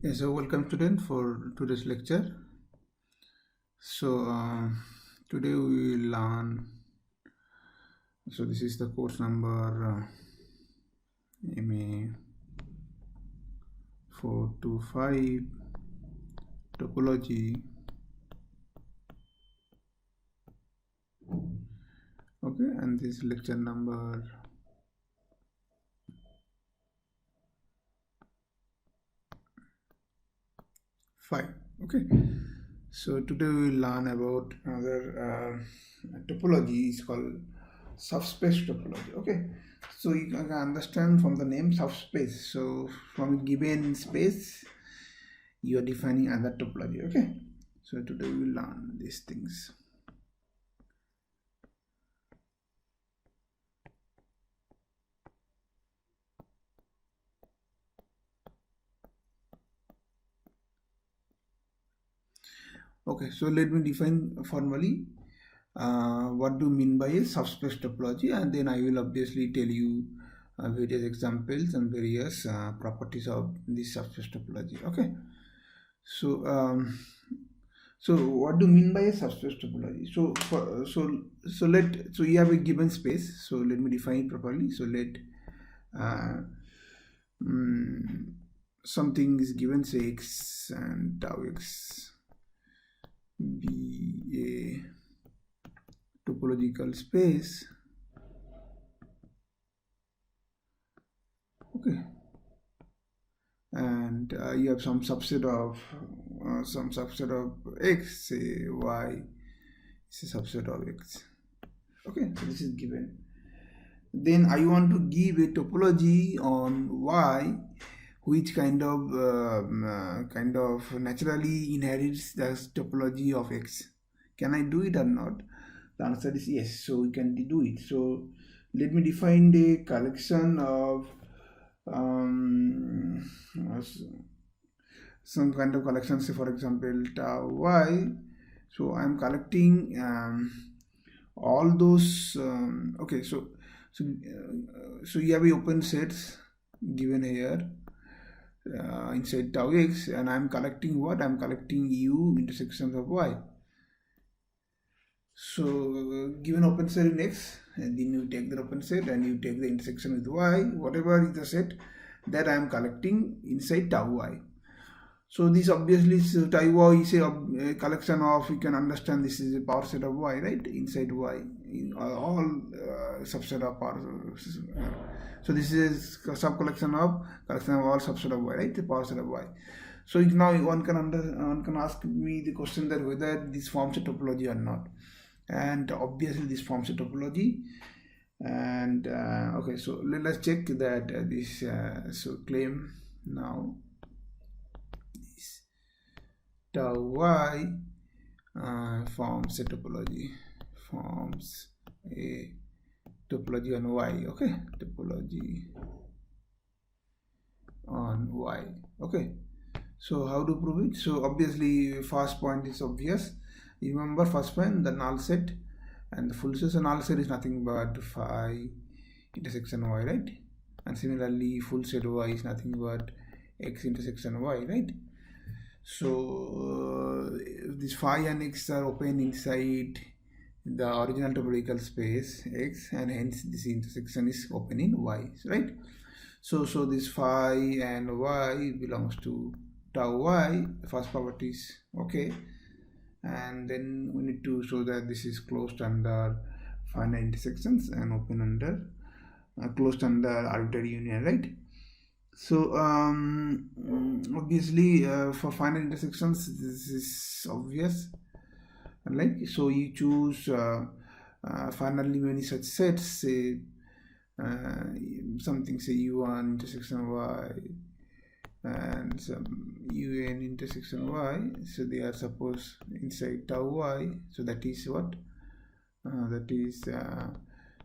Yes, so welcome student for today's lecture. So today we will learn. So this is the course number MA425 topology. Okay, and this lecture number 5. Okay, so today we will learn about another topology. Is called subspace topology. Okay, so you can understand from the name subspace. So from a given space, you are defining another topology. Okay, so today we will learn these things. Okay, so let me define formally what do you mean by a subspace topology, and then I will obviously tell you various examples and various properties of this subspace topology. Okay, so so what do you mean by a subspace topology? So you have a given space. So let me define it properly. So let something is given, say x and tau x be a topological space. Okay, and you have some subset of x, say y is a subset of x. Okay, so this is given. Then I want to give a topology on y which kind of naturally inherits the topology of x. Can I do it or not? The answer is yes. So we can do it. So let me define the collection of some kind of collection. Say for example tau y. So I am collecting all those. Okay, so you have a open sets given here. Inside tau x, and I'm collecting what? I'm collecting u intersections of y. So given open set in x, and then you take the open set and you take the intersection with y, whatever is the set that I am collecting inside tau y. So this obviously is tau y is a collection of, you can understand this is a power set of y, right? Inside y, in all subset of power. So this is a sub collection of all subset of y, right? The power set of y. So now one can ask me the question that whether this forms a topology or not, and obviously this forms a topology. And okay, so let's check that this so claim now this tau y forms a topology, forms a topology on y. Okay, topology on y. Okay, so how to prove it? So obviously first point is obvious. You remember first point, the null set, and the full set. So null set is nothing but phi intersection y, right? And similarly full set y is nothing but x intersection y, right? So this phi and x are open inside the original topological space x, and hence this intersection is open in y, right? So this phi and y belongs to tau y. The first property is okay, and then we need to show that this is closed under finite intersections and open under closed under arbitrary union, right? So obviously for finite intersections this is obvious, like so you choose finally many such sets, say something say u1 intersection y and some un intersection y, so they are suppose inside tau y. So that is what that is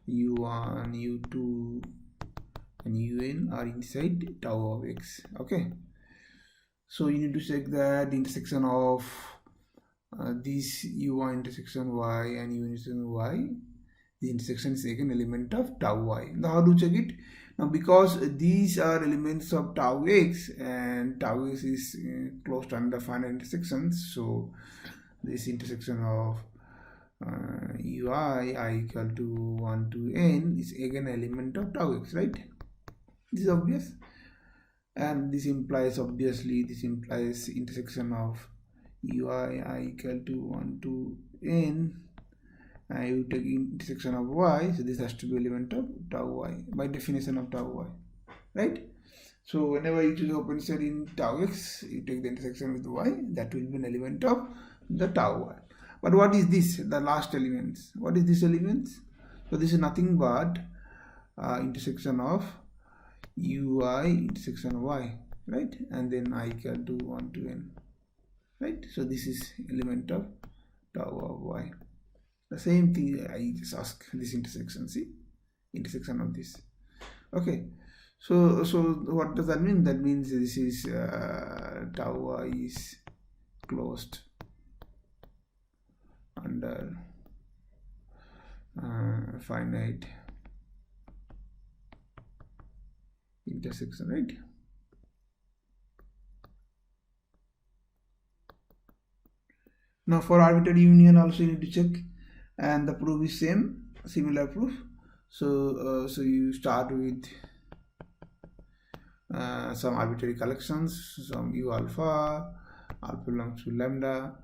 u1 u2 and un are inside tau of x. Okay, so you need to check that the intersection of this u1 intersection y and u intersection y, the intersection is again element of tau y. Now how do you check it? Now because these are elements of tau x and tau x is close to under finite intersections, so this intersection of ui I equal to 1 to n is again element of tau x, right? This is obvious, and this implies intersection of ui I equal to 1 to n. I will take intersection of y, so this has to be element of tau y by definition of tau y, right? So whenever you choose open set in tau x, you take the intersection with y, that will be an element of the tau y. But what is this, the last elements? What is this elements? So this is nothing but intersection of ui intersection y, right? And then I equal to 1 to n, right? So this is element of tau of y. The same thing I just ask this intersection, see, intersection of this. Okay, so what does that mean? That means this is tau y is closed under finite intersection, right? Now for arbitrary union also you need to check, and the proof is similar proof. So you start with some arbitrary collections, some u alpha belongs to lambda,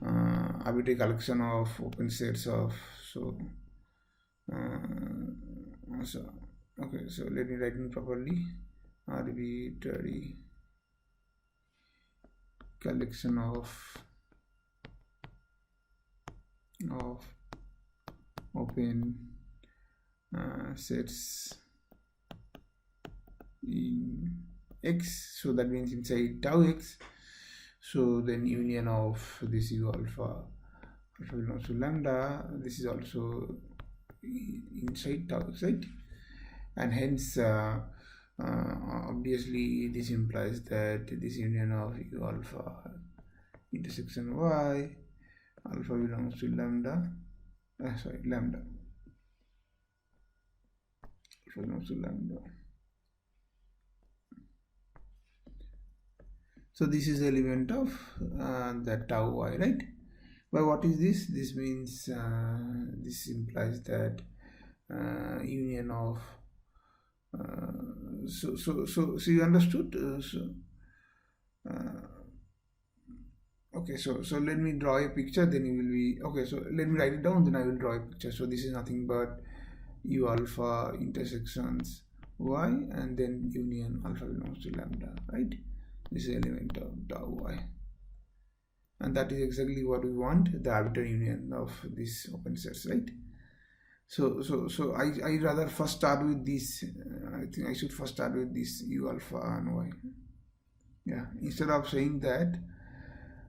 arbitrary collection of open sets of okay, so let me write it properly. Arbitrary collection of open sets in x, so that means inside tau x. So then union of this u alpha belongs to lambda, this is also inside tau x, right? And hence obviously this implies that this union of u alpha intersection y, alpha belongs to lambda, lambda, alpha belongs to lambda. So this is the element of the tau y, right? But what is this? This means this implies that union of so you understood? Okay, so let me draw a picture, then you will be okay. So let me write it down, then I will draw a picture. So this is nothing but u alpha intersections y, and then union alpha belongs to lambda, right? This is element of tau y, and that is exactly what we want, the arbitrary union of these open sets, right? So I rather first start with this. I think I should first start with this u alpha and y. Yeah, instead of saying that,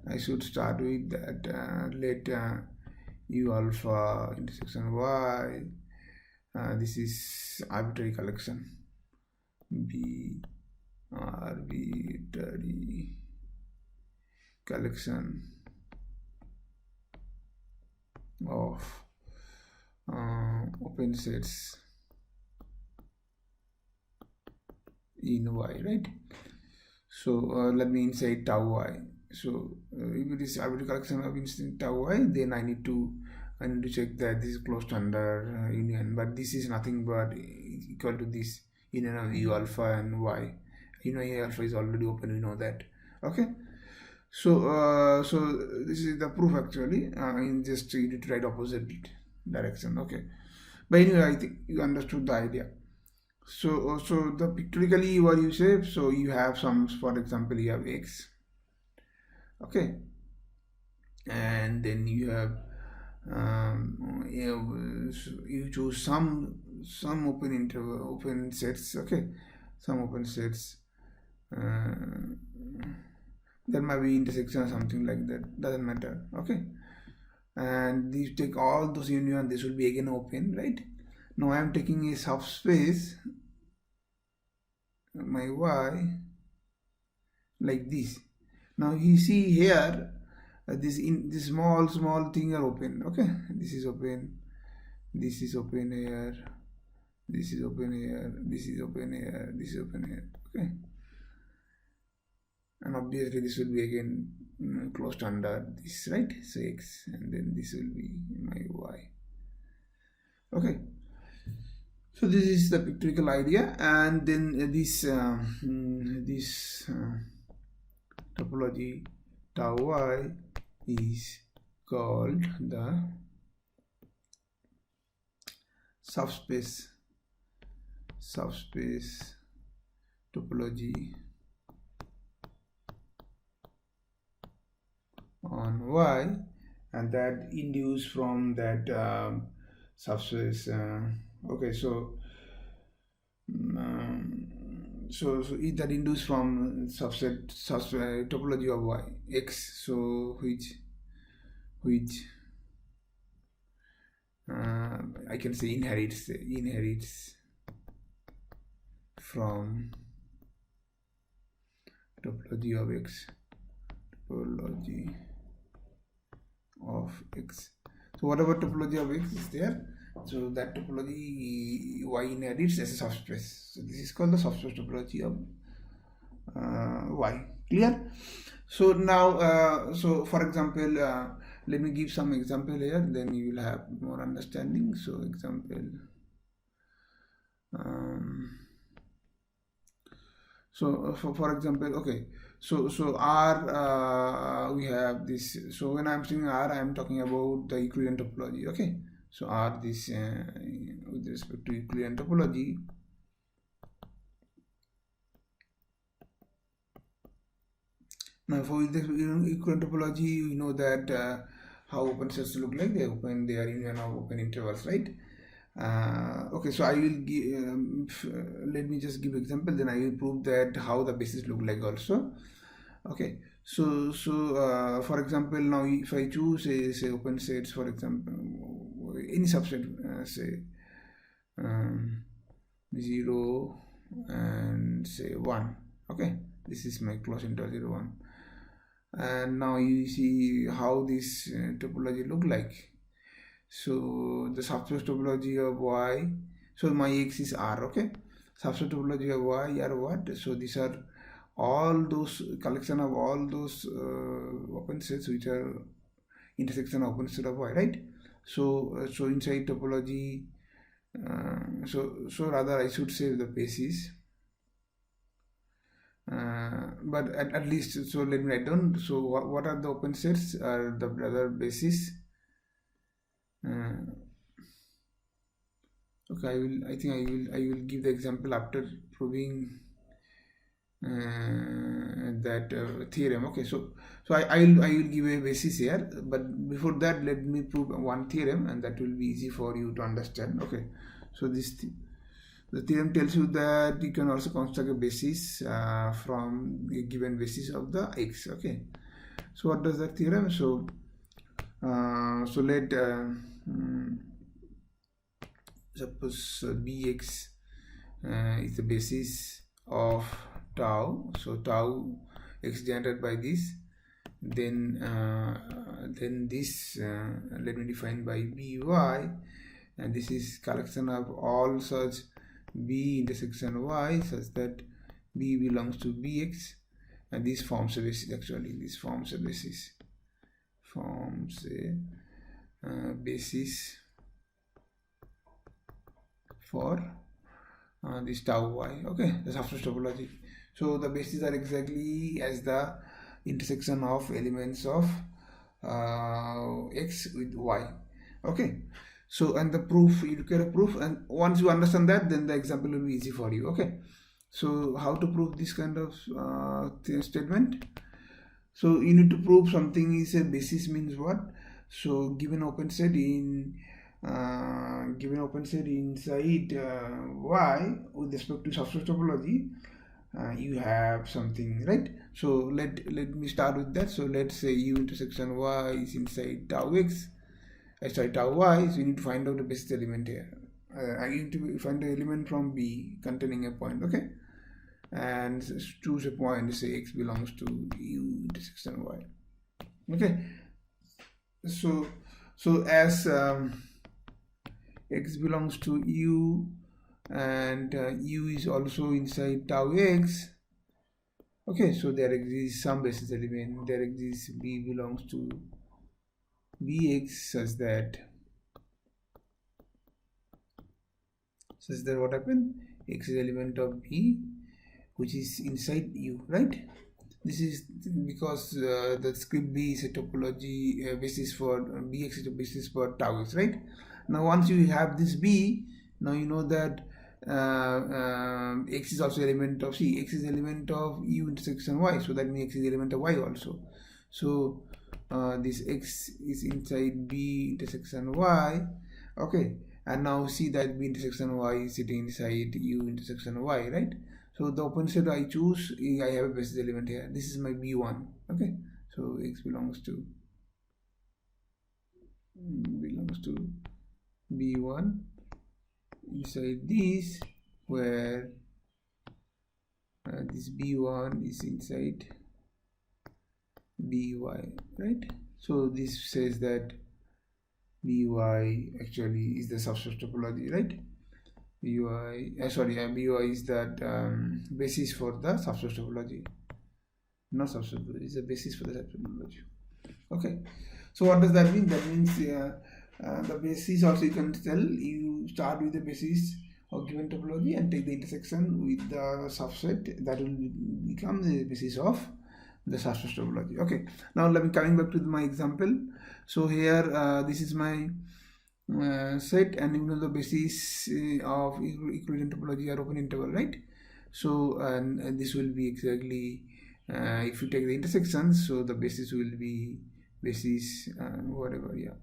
I should start with that. Let u alpha intersection y. This is arbitrary collection. B arbitrary collection of open sets in y, right? So let me inside tau y. So if it is arbitrary collection of instant tau y, then I need to check that this is closed under union, but this is nothing but equal to this union of u alpha and y. U alpha is already open, we know that. Okay, so this is the proof actually. In just you need to write opposite direction. Okay, but anyway, I think you understood the idea. So the pictorially what you say, so you have some, for example, you have x, okay, and then you have you choose some open interval, open sets, okay, some open sets. There might be intersection or something like that, doesn't matter, okay, and these take all those union, this will be again open, right? Now I am taking a subspace, my y, like this. Now you see here this small thing are open, okay, this is open here, this is open here, this is open here, this is open here. Okay, and obviously this will be again closed under this, right? So x, and then this will be my y. Okay, so this is the pictorial idea, and then this topology tau y is called the subspace topology on y, and that induced from that subspace. Okay, so that induced from subset topology of y x, so which I can say inherits from topology of x, so whatever topology of x is there, so that topology y inherits as a subspace. So this is called the subspace topology of y. Clear? So now so for example, let me give some example here, then you will have more understanding. So example, so for example, okay, so R, we have this. So when I'm saying R, I'm talking about the Euclidean topology. Okay, so R, this with respect to Euclidean topology, now for the Euclidean topology, we know that how open sets look like. They are union of open intervals, right? Okay, so I will give, let me just give example, then I will prove that how the basis look like also. Okay, so for example, now if I choose say open sets, for example, any subset, say 0 and say 1. Okay, this is my closed interval 0, 1, and now you see how this topology look like. So the subspace topology of y, so my x is R. Okay, subspace topology of y are what? So these are all those collection of all those open sets which are intersection of open set of y, right? So inside topology, so rather I should say the basis, but at least, so let me write down. So what are the open sets are the other basis. Okay, I think I will give the example after proving that theorem. Okay, so I will give a basis here, but before that let me prove one theorem, and that will be easy for you to understand. Okay, so the theorem tells you that you can also construct a basis from a given basis of the x. Okay, so what does that theorem? So let suppose bx is the basis of tau, so tau x generated by this, then this let me define by by, and this is collection of all such b intersection y such that b belongs to bx, and this forms a basis. Actually this forms a basis for this tau y. Okay, the subspace topology. So the bases are exactly as the intersection of elements of x with y. Okay, so and the proof, you look at a proof, and once you understand that, then the example will be easy for you. Okay, so how to prove this kind of statement? So you need to prove something is a basis means what? So given open set in inside y with respect to subspace topology, you have something, right? So let me start with that. So let's say u intersection y is inside tau x, inside tau y. So you need to find out the basis element here. I need to find the element from B containing a point. Okay, and choose a point, say x belongs to u intersection y. Okay, so as x belongs to u and u is also inside tau x. Okay, so there exists some basis element, there exists b belongs to bx such that what happened, x is element of b which is inside u, right? This is because the script b is a topology basis for bx is a basis for tau x, right? Now once you have this b, now you know that x is also element of c, x is element of u intersection y, so that means x is element of y also. So this x is inside b intersection y. Okay, and now see that b intersection y is sitting inside u intersection y, right? So the open set I choose, I have a basis element here. This is my b1. Okay, so x belongs to b1 inside this, where this b1 is inside by, right? So this says that by actually is the subspace topology, right? by is that basis for the subspace topology, not subspace topology, is the basis for the subspace topology. Okay, so what does that mean? That means the basis also, you can tell, you start with the basis of given topology and take the intersection with the subset, that will become the basis of the subspace topology. Okay, now let me coming back to my example. So here this is my set, and you know the basis of equivalent topology are open interval, right? So and this will be exactly if you take the intersections, so the basis will be basis whatever, yeah.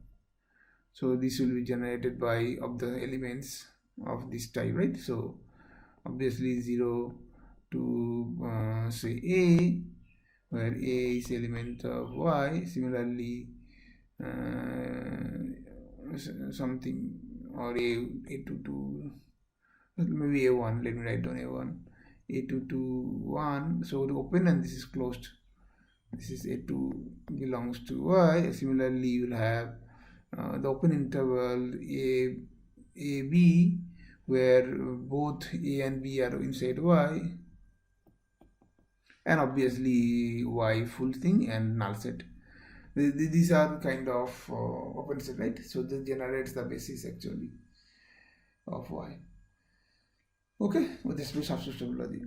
So this will be generated by of the elements of this type, right? So obviously 0 to say a, where a is element of y. Similarly something, or a2 to maybe a1, let me write down a1, a2 to 1, so to open, and this is closed. This is a2 belongs to y. Similarly you will have the open interval ab, where both a and b are inside y, and obviously y full thing and null set. These are kind of open set, right? So this generates the basis actually of y. Okay, with this subspace topology.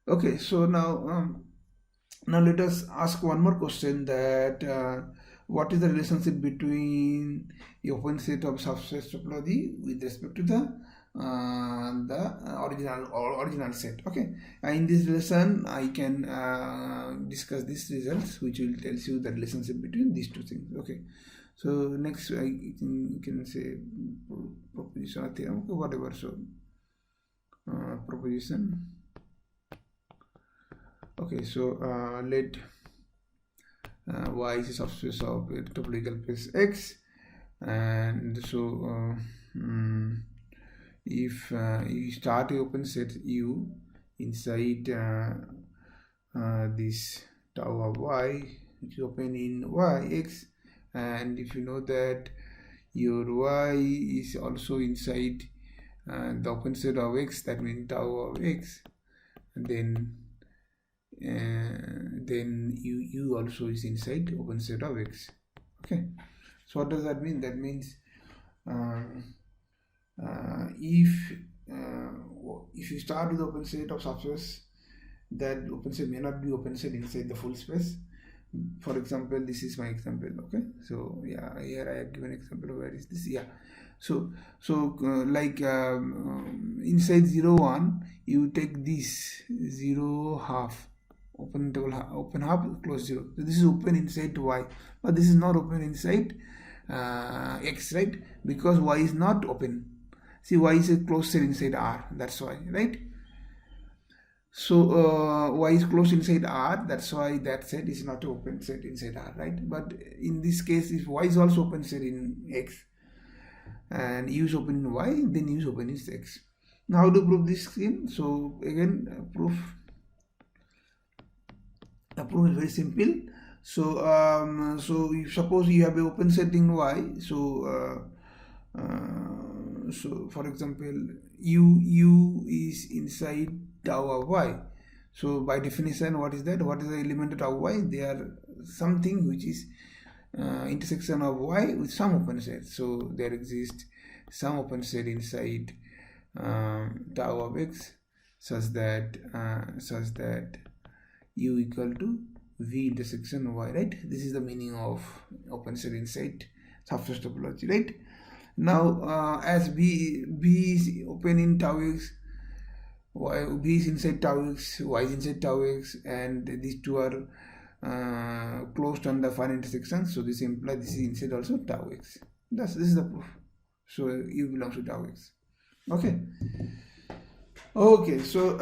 Okay, so now let us ask one more question, that what is the relationship between the open set of subspace topology with respect to the original set. Okay, in this lesson I can discuss these results, which will tell you the relationship between these two things. Okay, so next I can say proposition or theorem, okay, whatever. So proposition. Okay, so let y is a subspace of a topological space X, and so if you start a open set U inside this tau of y, which is open in yx, and if you know that your y is also inside the open set of x, that means tau of x, and then u also is inside open set of x. Okay, so what does that mean? That means if you start with open set of subspace, that open set may not be open set inside the full space. For example, this is my example. Okay, so yeah, here I have given example of where is this, yeah. So like inside 0 1, you take this 0 half, open interval, open half, close 0. So this is open inside y, but this is not open inside x, right? Because y is not open. See, y is a closed set inside R, that's why, right? So y is closed inside R, that's why that set is not open set inside R, right? But in this case, if y is also open set in X and u is open in Y, then u is open in X. Now how to prove this thing? So again, the proof is very simple. So so if suppose you have an open set in Y, so for example, u is inside tau of y. So by definition, what is that? What is the element of tau y? They are something which is intersection of y with some open set. So there exists some open set inside tau of x such that u equal to v intersection y, right? This is the meaning of open set inside surface topology, right? Now as b is open in tau x, b is inside tau x, y is inside tau x, and these two are closed on the final intersection, so this implies this is inside also tau x. This is the proof. So u belongs to tau x. Okay, so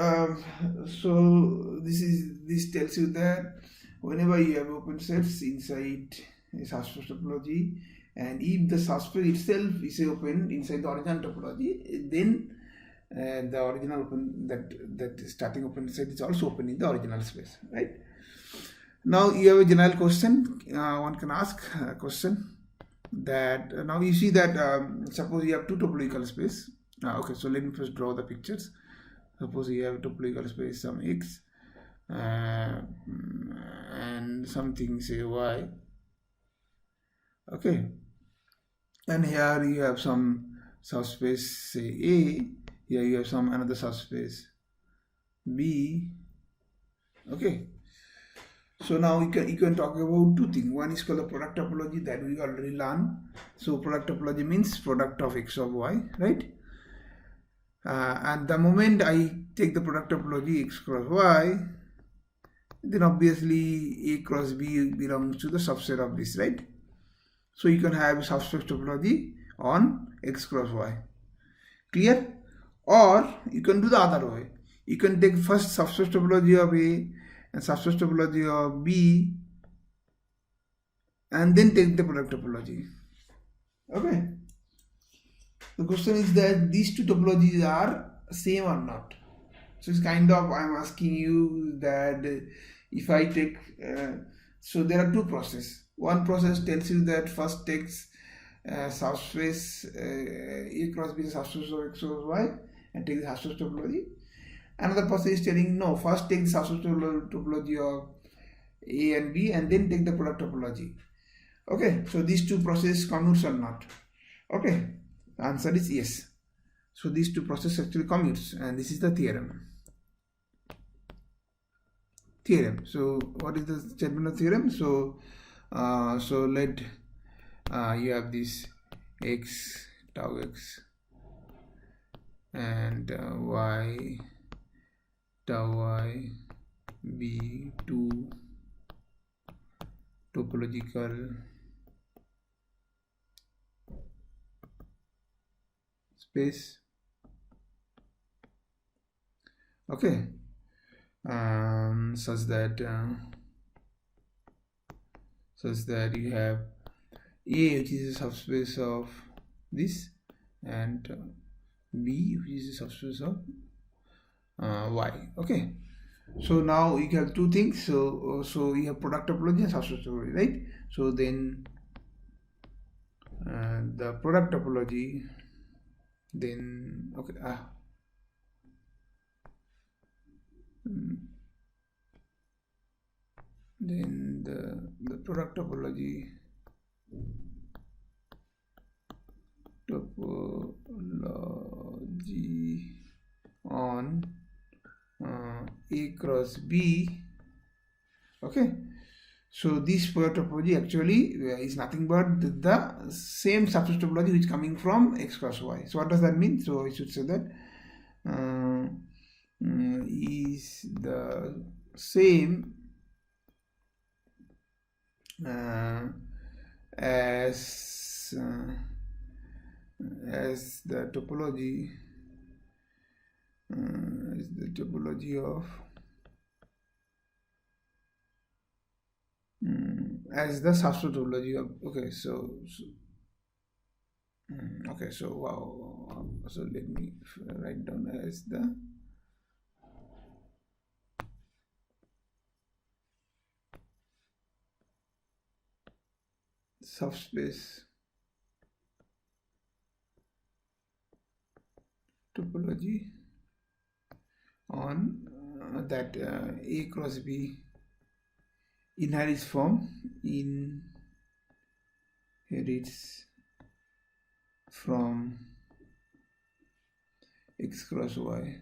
this tells you that whenever you have open sets inside a surface topology, and if the subspace itself is open inside the original topology, then the original open that starting open set is also open in the original space, right? Now you have a general question. One can ask a question that now you see that suppose you have two topological space. Okay, so let me first draw the pictures. Suppose you have topological space some x and something say y. Okay, and here you have some subspace say A. Here you have some another subspace B. Okay. So now you can talk about two things. One is called the product topology that we already learned. So product topology means product of x of y, right? And the moment I take the product topology x cross y, then obviously A cross B belongs to the subset of this, right? So you can have a subspace topology on x cross y. Clear? Or you can do the other way. You can take first subspace topology of A and subspace topology of B, and then take the product topology. Okay. The question is that these two topologies are same or not. So it's kind of I'm asking you that if I take so there are two processes. One process tells you that first takes subspace A cross B subspace of x over y and take the subspace topology. Another process is telling no, first take the subspace topology of A and B and then take the product topology. Okay, so these two processes commutes or not? Okay, the answer is yes. So these two processes actually commutes, and this is the theorem. So what is the statement of theorem? So let you have this x tau x and y tau y be two topological space. Okay, such that you have A, which is a subspace of this, and B, which is a subspace of y. Okay, so now you have two things. So you have product topology and subspace topology, right? So then the product topology, then okay, then the product topology on A cross B. Okay, so this product topology actually is nothing but the same subspace topology which is coming from x cross y. So what does that mean? So I should say that is the same as the topology of as the subspace topology of wow, so let me write down as the subspace topology on that A cross B inherits from X cross Y.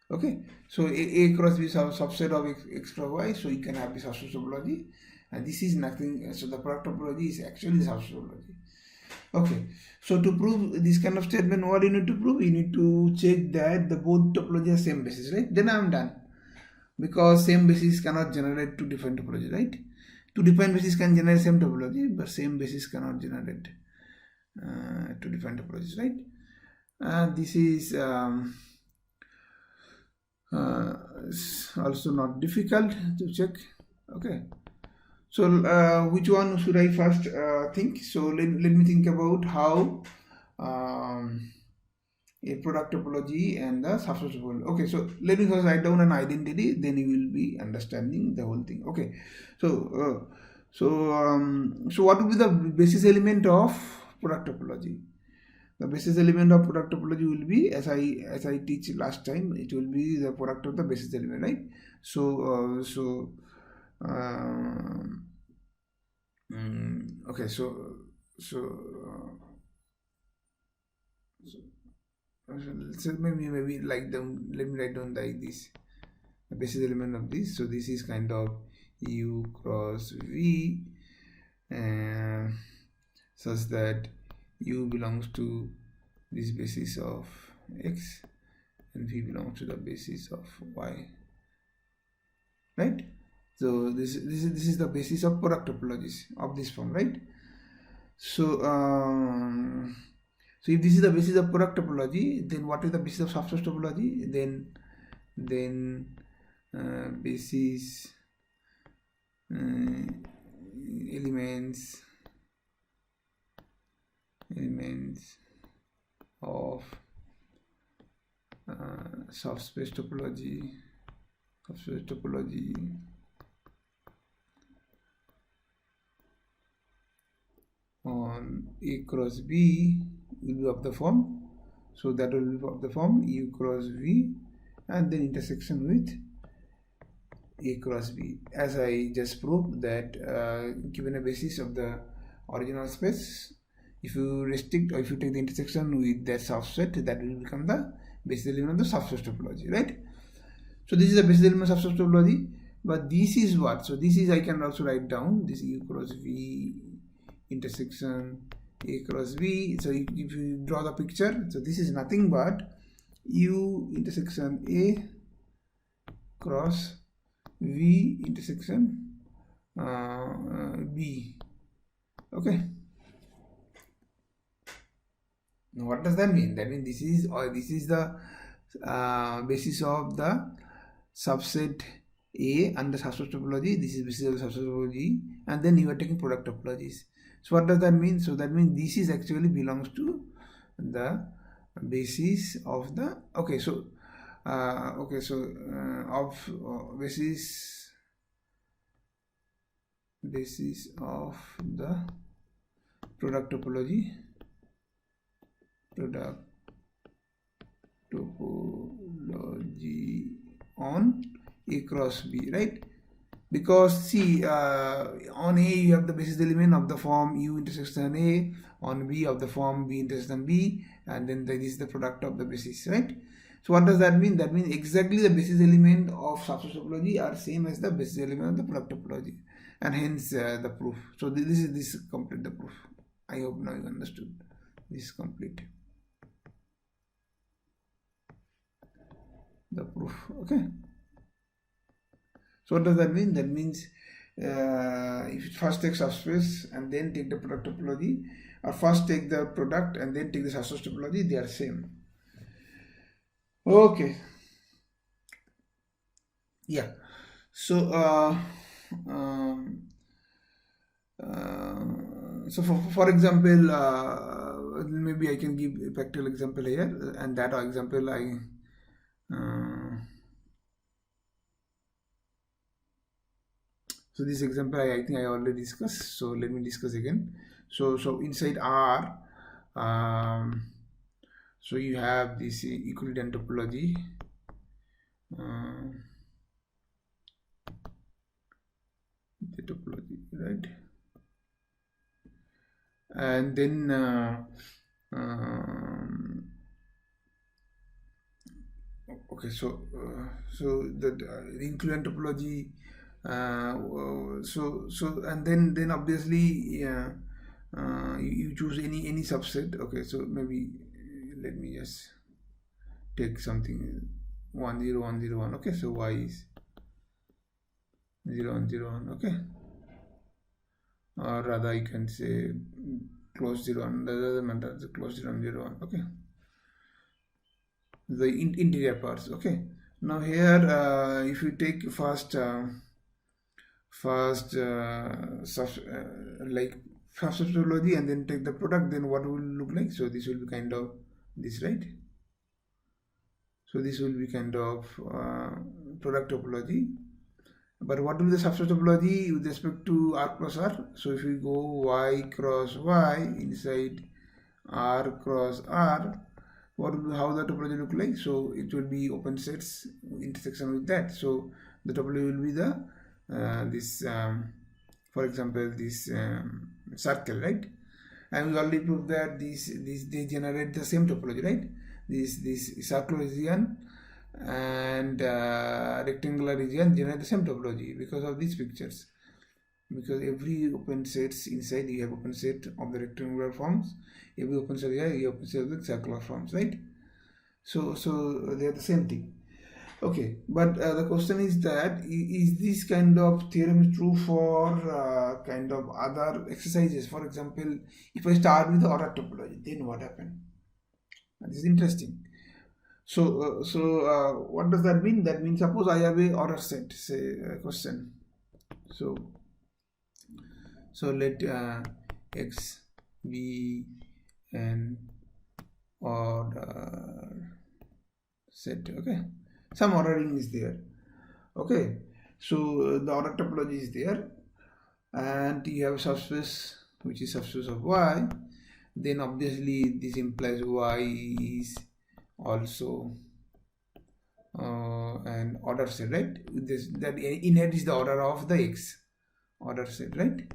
Okay, so A cross B is a subset of X cross Y, so you can have the subspace topology, and this is nothing. So the product topology is actually the subspace topology. Okay, so to prove this kind of statement, what you need to prove? You need to check that the both topology are same basis, right? Then I am done, because same basis cannot generate two different topology, right? Two different basis can generate same topology, but same basis cannot generate two different topologies, right? This is also not difficult to check. Okay, so which one should I first think? So let me think about how a product topology and the subspace topology. Okay, so let me first write down an identity, then you will be understanding the whole thing. Okay, so so what will be the basis element of product topology? The basis element of product topology will be, as I teach last time, it will be the product of the basis element, right? So okay, so maybe like them. Let me write down like this. The basis element of this. So this is kind of U cross V, such that U belongs to this basis of X and V belongs to the basis of Y, right? So this is the basis of product topologies of this form, right? So so if this is the basis of product topology, then what is the basis of subspace topology? Then basis elements of subspace topology on A cross B will be of the form, so that will be of the form U cross V and then intersection with A cross B, as I just proved that given a basis of the original space, if you restrict or if you take the intersection with that subset, that will become the basis element of the subspace topology, right? So this is the basis element of subspace topology, but this is what? So this is, I can also write down this U cross V intersection A cross V. So if you draw the picture, so this is nothing but U intersection A cross V intersection B. Okay. Now what does that mean? That means this is the basis of the subset A under subspace topology. This is basis of the subspace topology, and then you are taking product topologies. So what does that mean? So that means this is actually belongs to the basis of the of basis of the product topology on A cross B, right? Because see, on A you have the basis element of the form U intersection A, on B of the form B intersection B, and then this is the product of the basis, right? So what does that mean? That means exactly the basis element of subspace topology are same as the basis element of the product topology, and hence the proof. So this complete the proof. I hope now you understood. This is complete the proof. Okay. So what does that mean? That means if you first take subspace and then take the product topology, or first take the product and then take the subspace topology, they are same. Okay. Yeah. So so for example, maybe I can give a practical example here, and that example so this example I think I already discussed, so let me discuss again. So inside R, So you have this equivalent topology, the topology, right? And then okay, so the equivalent topology, so and then obviously you choose any subset. Okay, so maybe let me just take something 1 0 1 0 1. Okay, so y is 0 1 0 1. Okay, or rather you can say close 0 1. That doesn't matter. The close 0 1 0 1. Okay, the interior parts. Okay, now here if you take first like Subspace Topology and then take the product, then what will look like? So this will be kind of this, right? So this will be kind of product topology. But what will be the Subspace Topology with respect to R cross R? So if we go y cross y inside R cross R, what will be, how the topology look like? So it will be open sets intersection with that. So the topology will be the for example, this circle, right? And we already proved that they generate the same topology, right? This circular region and rectangular region generate the same topology because of these pictures. Because every open sets inside you have open set of the rectangular forms, every open set here you have open set of the circular forms, right? So they are the same thing. Okay, but the question is that is this kind of theorem true for kind of other exercises? For example, if I start with the order topology, then what happens? This is interesting. So what does that mean? That means suppose I have a order set, say question. So let x be an order set. Okay, some ordering is there. Okay, so the order topology is there, and you have subspace which is subspace of y. Then obviously this implies y is also an order set, right? This that inherits the order of the x order set, right?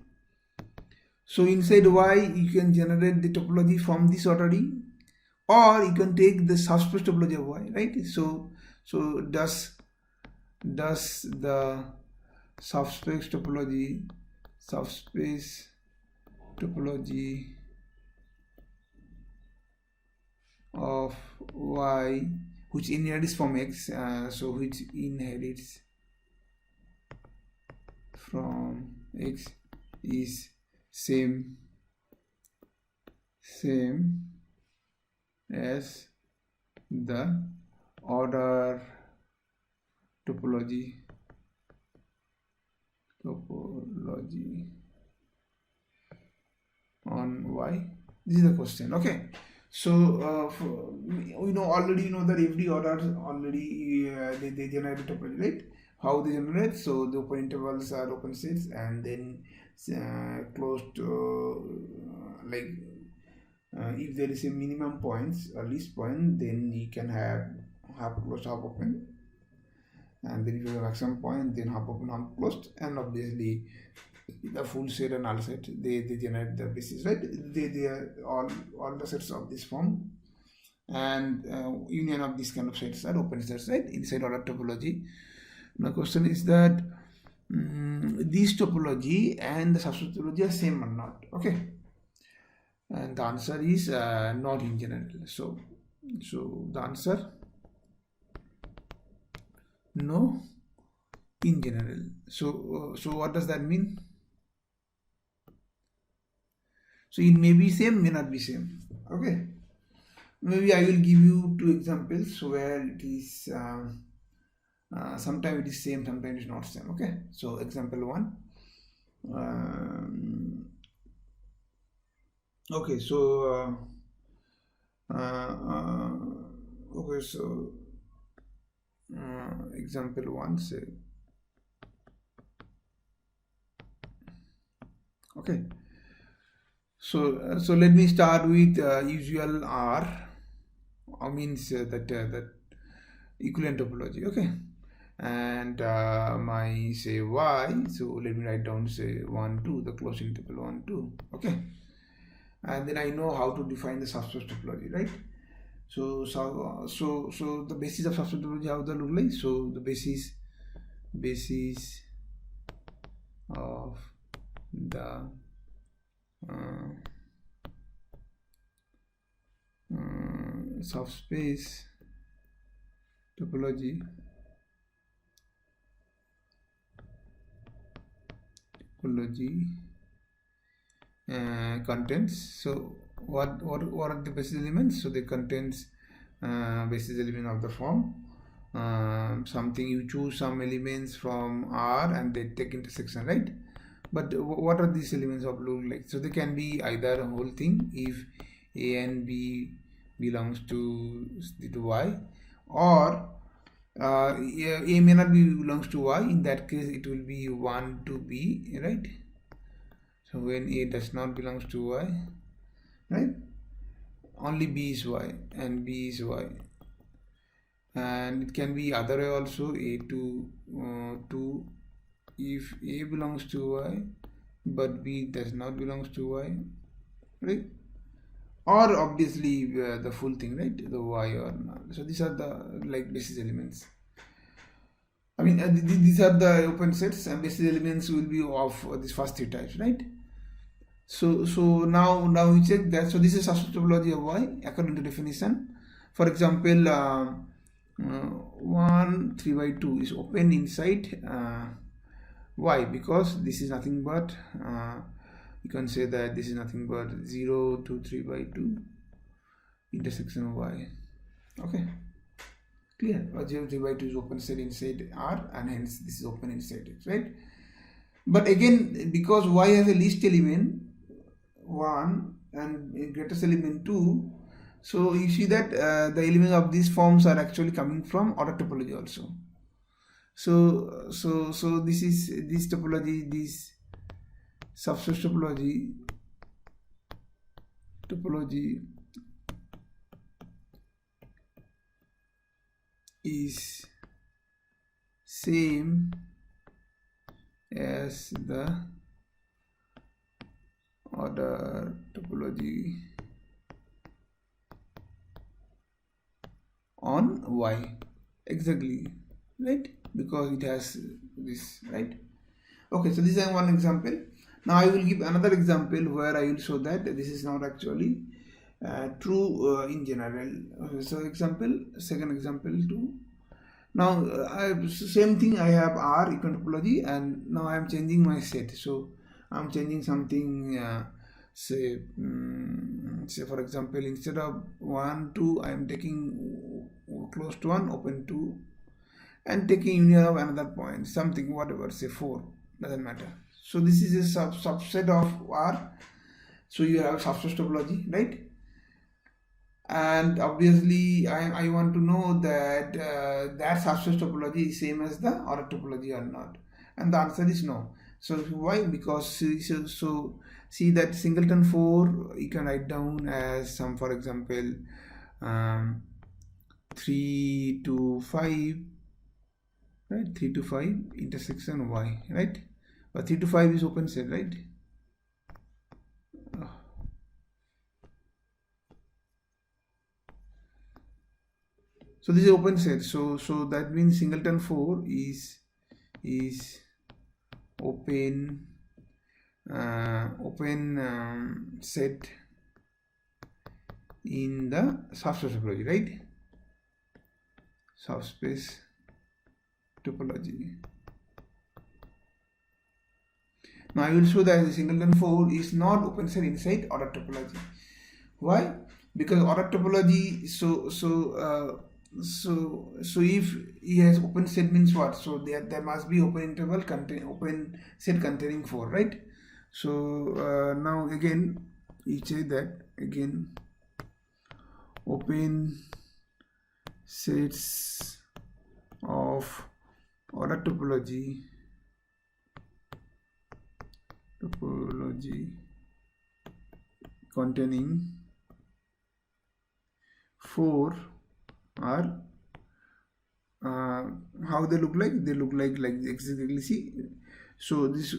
So inside y you can generate the topology from this ordering, or you can take the subspace topology of y, right? So does the subspace topology of y which inherits from x, so which inherits from x is same as the order topology on y. This is the question. Okay, so we already know that every order already they generate topology, right? How they generate? So the open intervals are open sets, and then closed if there is a minimum points or least point, then you can have half closed, half open, and then if you have maximum point, then half open, half closed, and obviously the full set and null set they generate the basis, right? They are all the sets of this form, and union of these kind of sets are open sets, right? Inside order topology. Now question is that this topology and the subspace topology are same or not? Okay, and the answer is not in general. So the answer no in general. So what does that mean? So it may be same, may not be same. Okay, maybe I will give you two examples where it is sometimes it is same, sometimes it is not same. Okay, so example 1. Okay, so okay, so example 1, say. Okay, so let me start with usual R means that equivalent topology. Okay, and my say y, so let me write down say 1 2, the closed interval 1 2. Okay, and then I know how to define the subspace topology, right? So the basis of subspace topology, how that look like? So the basis of the subspace topology contains, so what are the basis elements? So they contains basis element of the form something, you choose some elements from R and they take intersection, right? But what are these elements of look like? So they can be either a whole thing if A and B belongs to Y, or A may not be belongs to Y. In that case it will be 1 to B, right? So when A does not belongs to Y, right, only B is Y and B is Y. And it can be other way also, A to 2 if A belongs to Y but B does not belongs to Y, right? Or obviously the full thing, right, the Y or not. So these are the like basis elements. I mean these are the open sets, and basis elements will be of these first three types, right? So now we check that. So this is subspace topology of Y according to definition. For example, 1 3 by 2 is open inside Y, because this is nothing but you can say that this is nothing but 0 2 3 by 2 intersection of Y. Okay, clear? 0 3 by 2 is open set inside R, and hence this is open inside X, right? But again, because Y has a least element 1 and a greatest element 2, so you see that the elements of these forms are actually coming from order topology also. So this is this topology, this subspace topology is same as the order topology on Y, exactly, right? Because it has this, right? Okay, so this is one example. Now I will give another example where I will show that this is not actually true in general. Okay, so second example too. Now same thing, I have R equivalent topology, and now I am changing my set. So I am changing something, say for example, instead of 1 2, I am taking close to 1 open 2 and taking union of another point, something whatever, say 4, doesn't matter. So this is a subset of R. So you have subspace topology, right? And obviously I want to know that that subspace topology is same as the order topology or not, and the answer is no. So why? Because so see that singleton 4 you can write down as some, for example, 3 to 5, right? 3 to 5 intersection Y, right? But 3 to 5 is open set, right? So this is open set. So that means singleton 4 is open set in the subspace topology, right? Subspace topology. Now I will show that the singleton 4 is not open set inside order topology. Why? Because order topology, so if he has open set means what? So there must be open interval open set containing 4, right? So now again you say that again open sets of order topology containing 4 are how they look like? They look like exactly, see. So this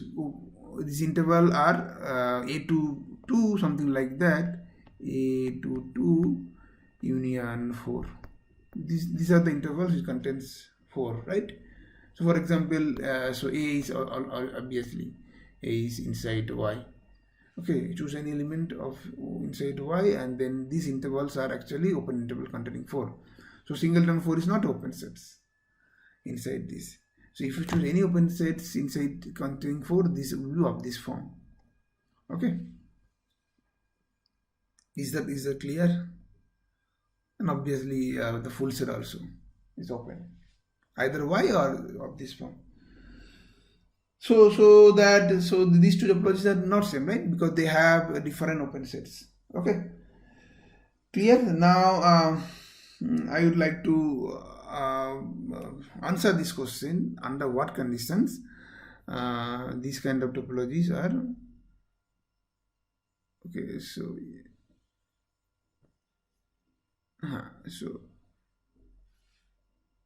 interval are a to 2, something like that, a to 2 union 4. These are the intervals which contains 4, right? So for example, so a is obviously a is inside y. Okay, choose any element of inside y, and then these intervals are actually open interval containing 4. So singleton 4 is not open sets inside this. So if you choose any open sets inside containing 4, this will be of this form. Okay, is that clear? And obviously the full set also is open, either y or of this form. So these two topologies are not same, right? Because they have different open sets. Okay, clear? Now I would like to answer this question: under what conditions these kind of topologies are okay. So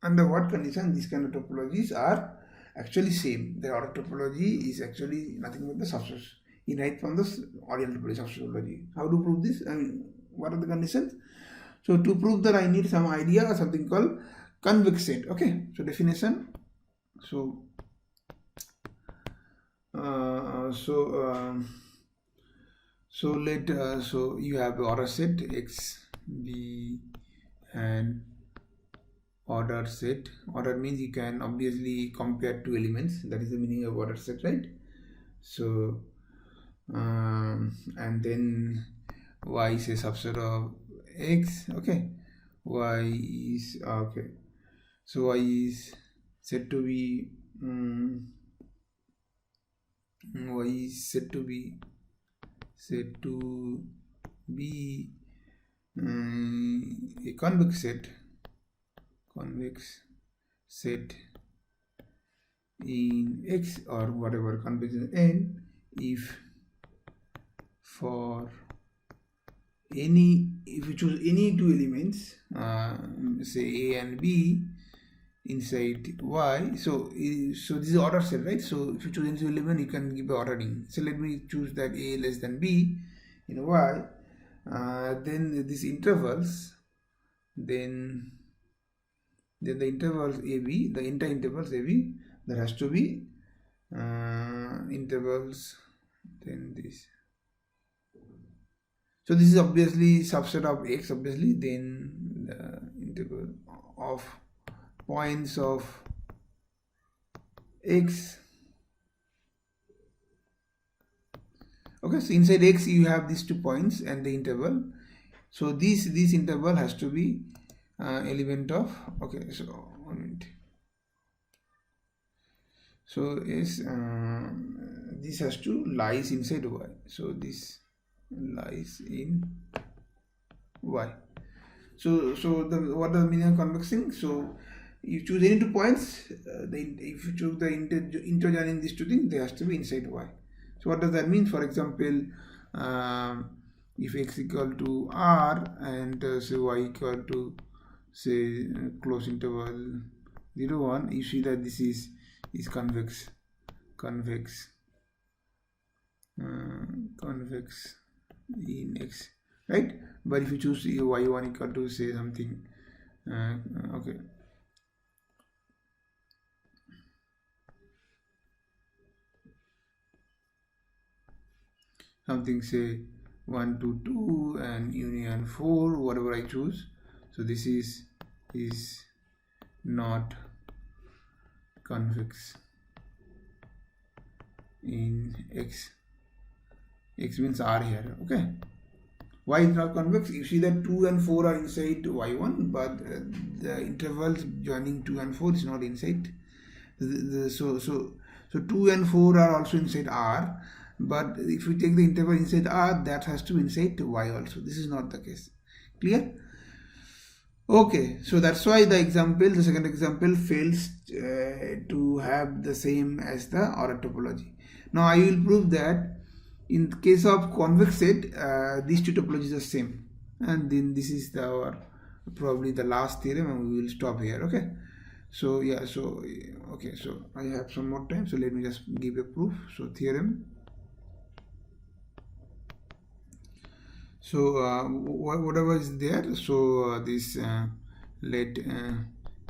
under what condition these kind of topologies are actually same? The order topology is actually nothing but the subspace inherent from the Oriental topology, subspace topology. How to prove this? I mean, what are the conditions? So to prove that, I need some idea, something called convex set. Okay, so definition. So so you have order set X, B, and order set. Order means you can obviously compare two elements. That is the meaning of order set, right? So and then Y is a subset of X. Okay, Y is okay. So Y is said to be Y is said to be a convex set in X or whatever convex in N if you choose any two elements, say A and B, inside Y. So this is order set, right? So if you choose any two element, you can give the ordering. So let me choose that A less than B in Y. Then these intervals, then the intervals AB, the inter-intervals AB, there has to be intervals, then this. So this is obviously subset of X, obviously, then the interval of points of X. Okay, so inside X you have these 2 points and the interval. So this interval has to be element of, okay, so 1 minute. So is this has to lies inside Y. So this lies in Y. So what does the meaning of convexing? So you choose any 2 points. If you choose the integer joining these 2 things, they has to be inside Y. So what does that mean? For example, if X equal to R and say Y equal to say close interval 0, 1, you see that this is convex in X, right? But if you choose Y1 equal to say something okay, something say 1 to 2 and union 4, whatever I choose. So this is not convex in X. X means R here. Okay, Y is not convex. You see that 2 and 4 are inside Y1, but the intervals joining 2 and 4 is not inside. So 2 and 4 are also inside R, but if you take the interval inside R, that has to be inside Y also. This is not the case. Clear? Okay, so that's why the second example fails to have the same as the order topology. Now I will prove that in the case of convex set, these two topologies are same, and then this is our probably the last theorem, and we will stop here. Okay, so yeah, so okay, so I have some more time, so let me just give a proof. So theorem. So whatever is there, so this let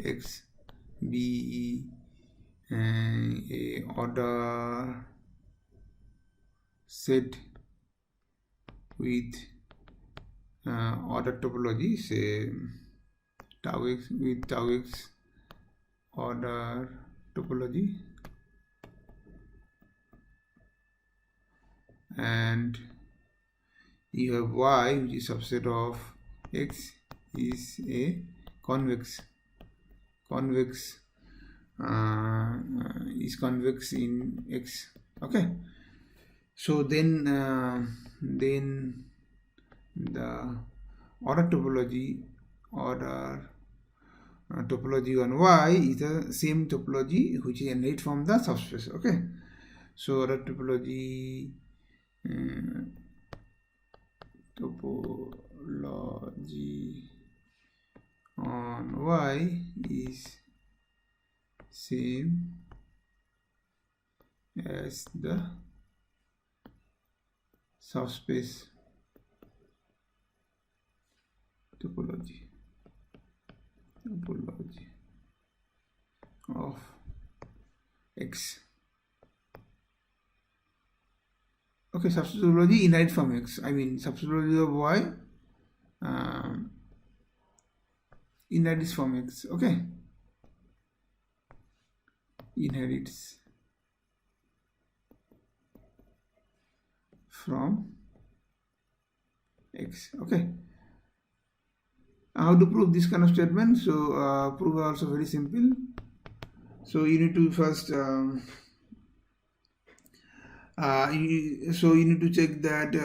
x be a order set with order topology, say tau x with tau x order topology, and you have y, which is subset of x, is a convex is convex in x. Okay, so then the order topology on y is the same topology which is inherent from the subspace. Okay, so order topology on y is same as the subspace topology of x. Okay, subspace topology inherent from x. I mean, subspace topology of y inherits from x. Okay, inherits from x. Okay, how to prove this kind of statement? So proof also very simple. So you need to first you need to check that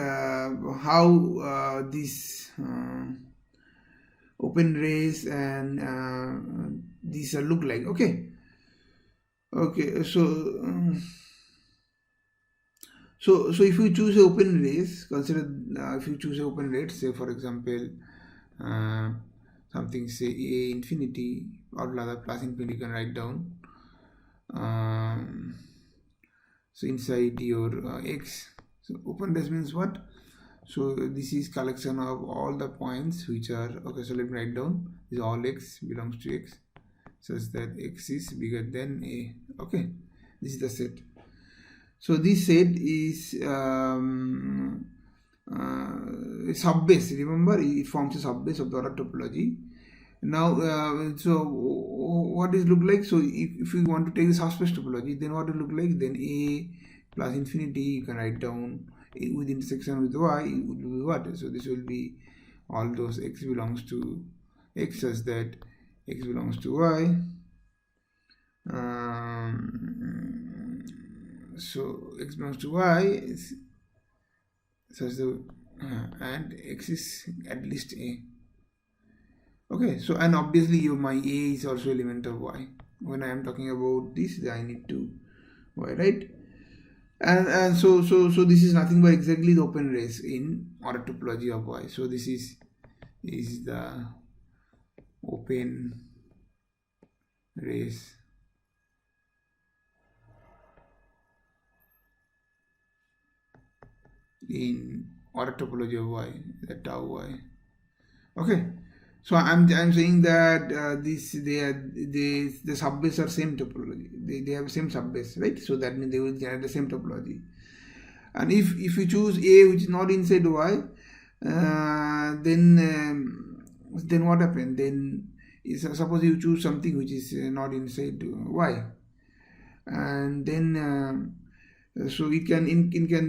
how this open rays and these look like. Okay, so so if you choose open rays, consider if you choose open rates, say for example something, say a infinity or rather plus infinity, you can write down. So inside your x, so open rays means what? So this is collection of all the points which are, okay, so let me write down, is all x belongs to x such that x is bigger than a. Okay, this is the set. So this set is subbase. Remember, it forms a subbase of the order topology. Now so what does it look like? So if you want to take the subspace topology, then what will look like? Then a plus infinity, you can write down a with intersection with y, it would be what? So this will be all those x belongs to x such that x belongs to y. So x belongs to y is such that and x is at least a. Okay, so and obviously my a is also element of y. When I am talking about this, I need to y, right? And so this is nothing but exactly the open rays in order topology of y. So this is the open rays in order topology of y, the tau y. Okay, so I'm saying that the subbase are same topology. They have same subbase, right? So that means they will generate the same topology. And if you choose a which is not inside y, then what happened? Then suppose you choose something which is not inside y, and then so it can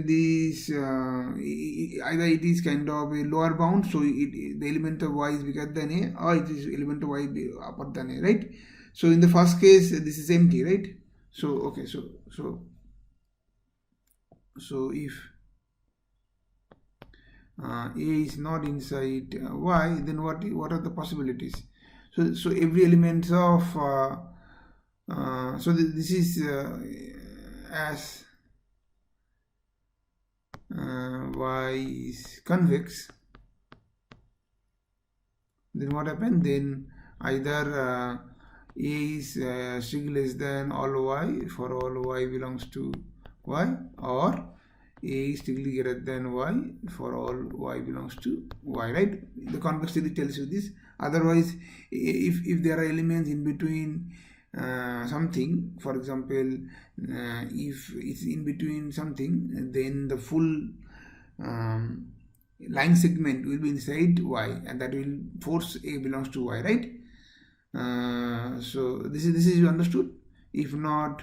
this either it is kind of a lower bound, so the element of y is bigger than a, or it is element of y upper than a, right? So in the first case this is empty, right? So okay, so if a is not inside y, then what are the possibilities? So every element of so this is as y is convex, then what happened? Then either A is strictly less than all y for all y belongs to y, or A is strictly greater than y for all y belongs to y, right? The convex theory tells you this. Otherwise, if there are elements in between something, for example, if it's in between something, then the full line segment will be inside y, and that will force A belongs to y, right? So this is understood. If not,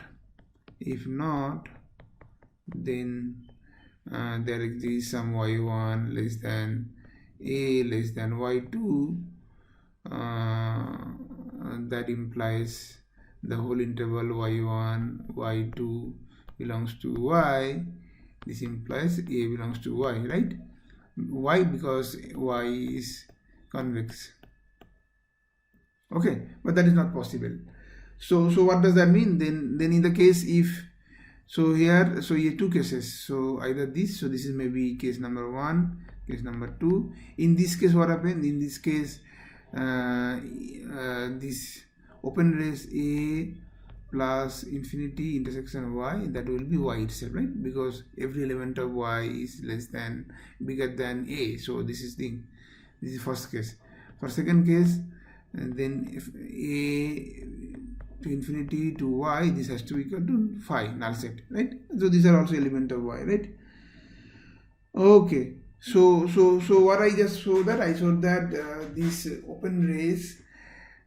then there exists some y1 less than A less than y2. That implies the whole interval y1 y2 belongs to y. This implies A belongs to y, right? Why? Because y is convex. Okay, but that is not possible. So what does that mean? Then in the case if, so here two cases. So either this, so this is maybe case number 1, case number 2. In this case, what happened? In this case, this open race A plus infinity intersection y, that will be y itself, right? Because every element of y is bigger than A. So this is first case. For second case, then if A to infinity to y, this has to be equal to phi, null set, right? So these are also element of y, right? Okay. So what I just showed that, this open rays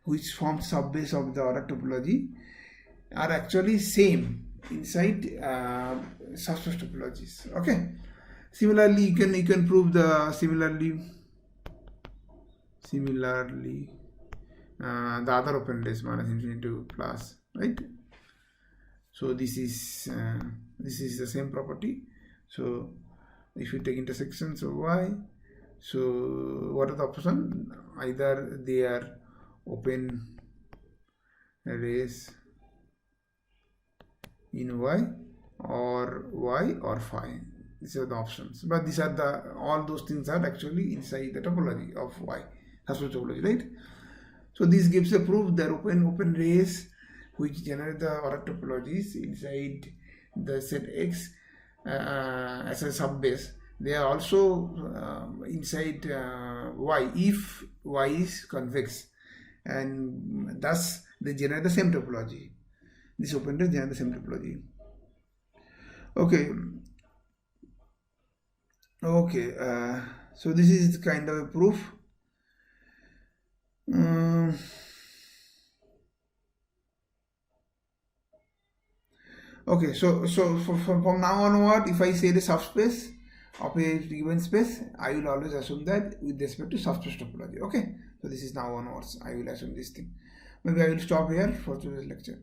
which form subbase of the order topology are actually same inside subspace topologies. Okay. Similarly, you can prove the similarly the other open rays minus infinity to plus, right? So this is the same property. So if you take intersections of y, so what are the options? Either they are open rays in y or phi. These are the options. But these are all those things are actually inside the topology of y, subspace topology, right? So this gives a proof that open rays which generate the order topologies inside the set X as a subbase, they are also inside y if y is convex, and thus they generate the same topology. This open rays generate the same topology. Okay. So this is kind of a proof. Okay, so from now onward, if I say the subspace of a given space, I will always assume that with respect to subspace topology. Okay, so this is now onwards, I will assume this thing. Maybe I will stop here for today's lecture.